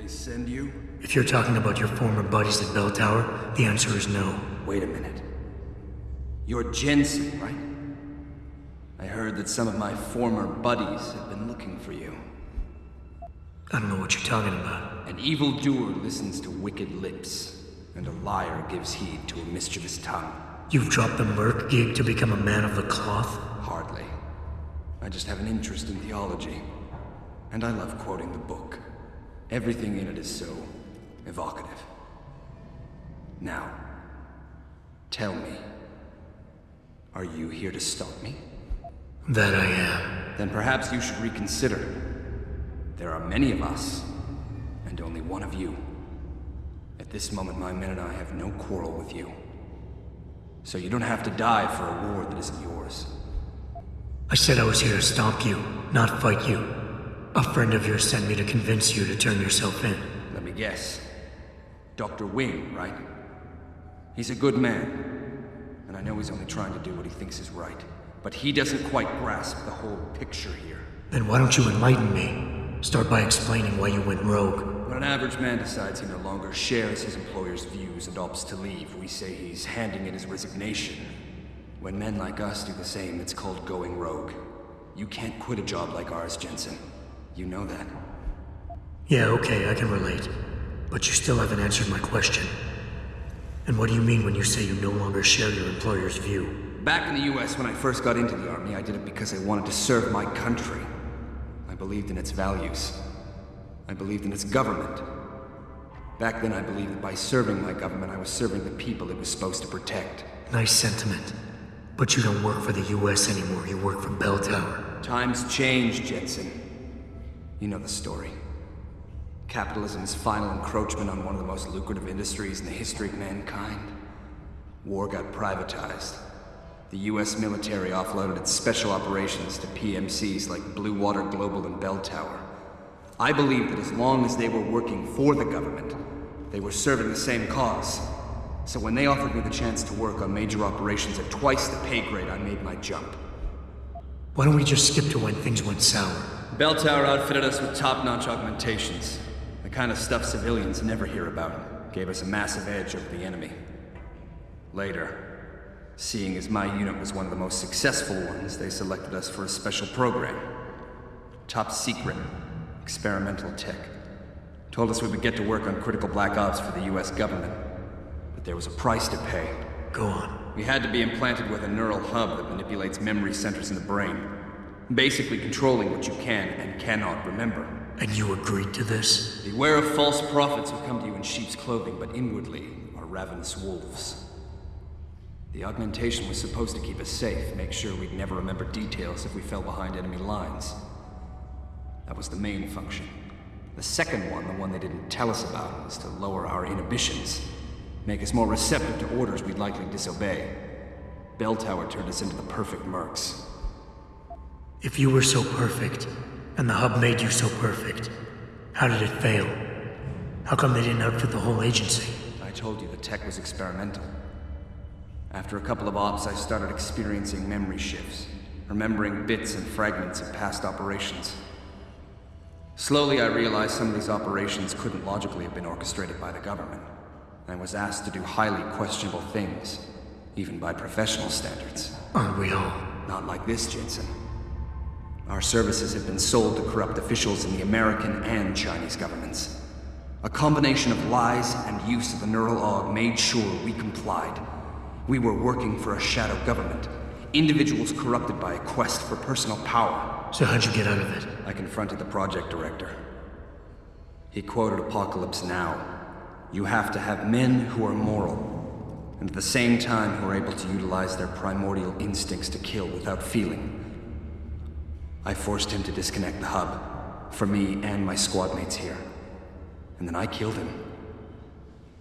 they send you? If you're talking about your former buddies at Bell Tower, the answer is no. Wait a minute. You're Jensen, right? I heard that some of my former buddies have been looking for you. I don't know what you're talking about. An evildoer listens to wicked lips, and a liar gives heed to a mischievous tongue. You've dropped the Merc gig to become a man of the cloth? Hardly. I just have an interest in theology. And I love quoting the book. Everything in it is so evocative. Now, tell me, are you here to stop me? That I am. Then perhaps you should reconsider. There are many of us, and only one of you. At this moment, my men and I have no quarrel with you. So you don't have to die for a war that isn't yours. I said I was here to stop you, not fight you. A friend of yours sent me to convince you to turn yourself in. Let me guess. Dr. Wing, right? He's a good man. And I know he's only trying to do what he thinks is right. But he doesn't quite grasp the whole picture here. Then why don't you enlighten me? Start by explaining why you went rogue. When an average man decides he no longer shares his employer's views and opts to leave, we say he's handing in his resignation. When men like us do the same, it's called going rogue. You can't quit a job like ours, Jensen. You know that. Yeah, okay, I can relate. But you still haven't answered my question. And what do you mean when you say you no longer share your employer's view? Back in the US, when I first got into the Army, I did it because I wanted to serve my country. I believed in its values. I believed in its government. Back then, I believed that by serving my government, I was serving the people it was supposed to protect. Nice sentiment. But you don't work for the US anymore, you work for Bell Tower. Times change, Jensen. You know the story. Capitalism's final encroachment on one of the most lucrative industries in the history of mankind. War got privatized. The US military offloaded its special operations to PMCs like Blue Water Global and Bell Tower. I believed that as long as they were working for the government, they were serving the same cause. So when they offered me the chance to work on major operations at twice the pay grade, I made my jump. Why don't we just skip to when things went sour? Bell Tower outfitted us with top-notch augmentations. The kind of stuff civilians never hear about. Gave us a massive edge over the enemy. Later, seeing as my unit was one of the most successful ones, they selected us for a special program. Top secret, experimental tech. Told us we would get to work on critical black ops for the US government. But there was a price to pay. Go on. We had to be implanted with a neural hub that manipulates memory centers in the brain. Basically controlling what you can and cannot remember. And you agreed to this? Beware of false prophets who come to you in sheep's clothing, but inwardly are ravenous wolves. The augmentation was supposed to keep us safe, make sure we'd never remember details if we fell behind enemy lines. That was the main function. The second one, the one they didn't tell us about, was to lower our inhibitions. Make us more receptive to orders we'd likely disobey. Bell Tower turned us into the perfect mercs. If you were so perfect, and the hub made you so perfect, how did it fail? How come they didn't outfit the whole agency? I told you the tech was experimental. After a couple of ops, I started experiencing memory shifts, remembering bits and fragments of past operations. Slowly, I realized some of these operations couldn't logically have been orchestrated by the government. I was asked to do highly questionable things, even by professional standards. Aren't we all? Not like this, Jensen. Our services have been sold to corrupt officials in the American and Chinese governments. A combination of lies and use of the neural aug made sure we complied. We were working for a shadow government. Individuals corrupted by a quest for personal power. So how'd you get out of it? I confronted the project director. He quoted Apocalypse Now. You have to have men who are moral, and at the same time who are able to utilize their primordial instincts to kill without feeling. I forced him to disconnect the hub, for me and my squad mates here. And then I killed him.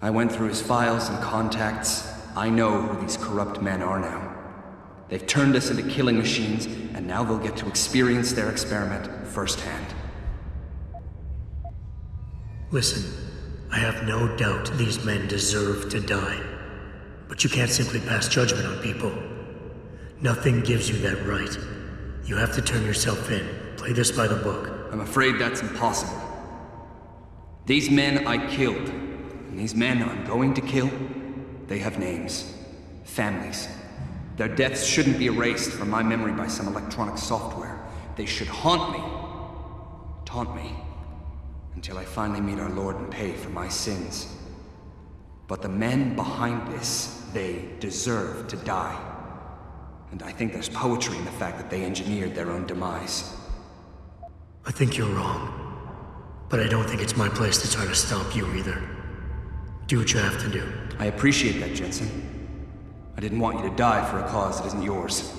I went through his files and contacts. I know who these corrupt men are now. They've turned us into killing machines, and now they'll get to experience their experiment firsthand. Listen, I have no doubt these men deserve to die. But you can't simply pass judgment on people. Nothing gives you that right. You have to turn yourself in. Play this by the book. I'm afraid that's impossible. These men I killed, and these men I'm going to kill, they have names, families. Their deaths shouldn't be erased from my memory by some electronic software. They should haunt me, taunt me, until I finally meet our Lord and pay for my sins. But the men behind this, they deserve to die. And I think there's poetry in the fact that they engineered their own demise. I think you're wrong. But I don't think it's my place to try to stop you either. Do what you have to do. I appreciate that, Jensen. I didn't want you to die for a cause that isn't yours.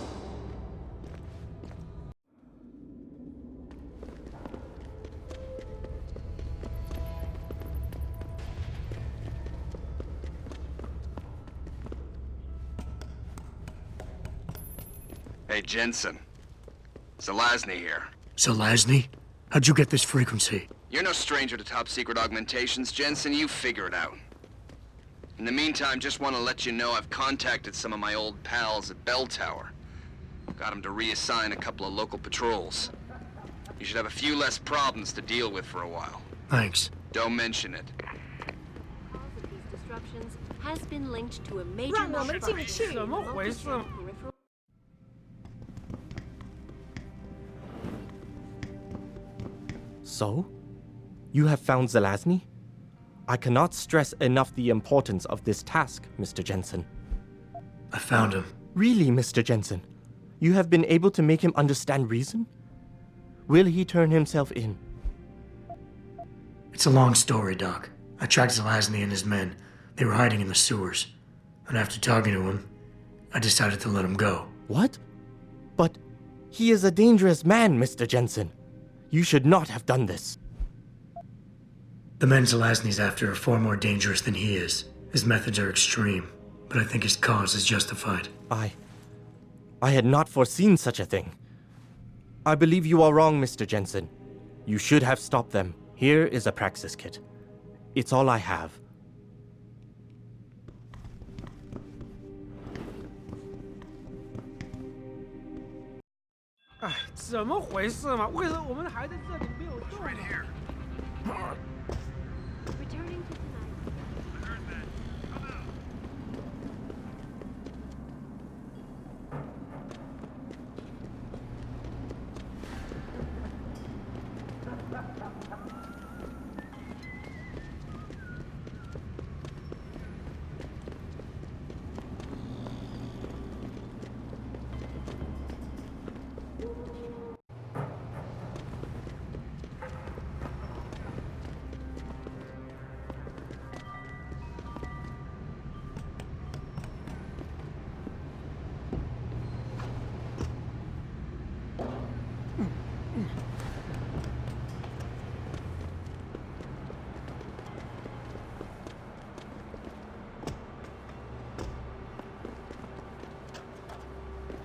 Hey, Jensen. Zelazny here. Zelazny? How'd you get this frequency? You're no stranger to top-secret augmentations, Jensen. You figure it out. In the meantime, just want to let you know I've contacted some of my old pals at Bell Tower. Got them to reassign a couple of local patrols. You should have a few less problems to deal with for a while. Thanks. Don't mention it. Cause of these disruptions has been linked to a major 让我们进去。 malfunction in multi-channel peripheral. So? You have found Zelazny? I cannot stress enough the importance of this task, Mr. Jensen. I found him. Really, Mr. Jensen? You have been able to make him understand reason? Will he turn himself in? It's a long story, Doc. I tracked Zelazny and his men. They were hiding in the sewers. And after talking to him, I decided to let him go. What? But he is a dangerous man, Mr. Jensen. You should not have done this. The men Zelazny's after are far more dangerous than he is. His methods are extreme, but I think his cause is justified. I had not foreseen such a thing. I believe you are wrong, Mr. Jensen. You should have stopped them. Here is a praxis kit. It's all I have. 哎，怎么回事嘛？为什么我们还在这里没有动呢？ Returning to tonight.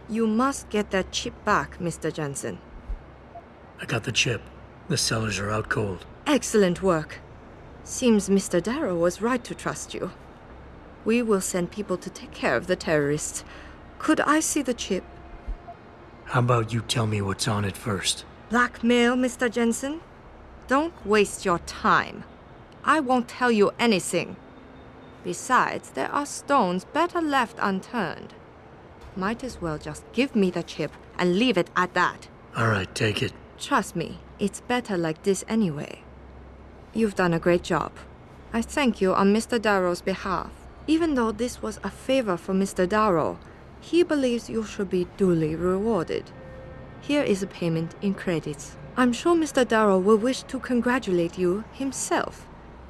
You must get that chip back, Mr. Jensen. I got the chip. The cellars are out cold. Excellent work. Seems Mr. Darrow was right to trust you. We will send people to take care of the terrorists. Could I see the chip? How about you tell me what's on it first? Blackmail, Mr. Jensen? Don't waste your time. I won't tell you anything. Besides, there are stones better left unturned. Might as well just give me the chip and leave it at that. All right, take it. Trust me, it's better like this anyway. You've done a great job. I thank you on Mr. Darrow's behalf. Even though this was a favor for Mr. Darrow, he believes you should be duly rewarded. Here is a payment in credits. I'm sure Mr. Darrow will wish to congratulate you himself.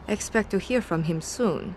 Expect to hear from him soon.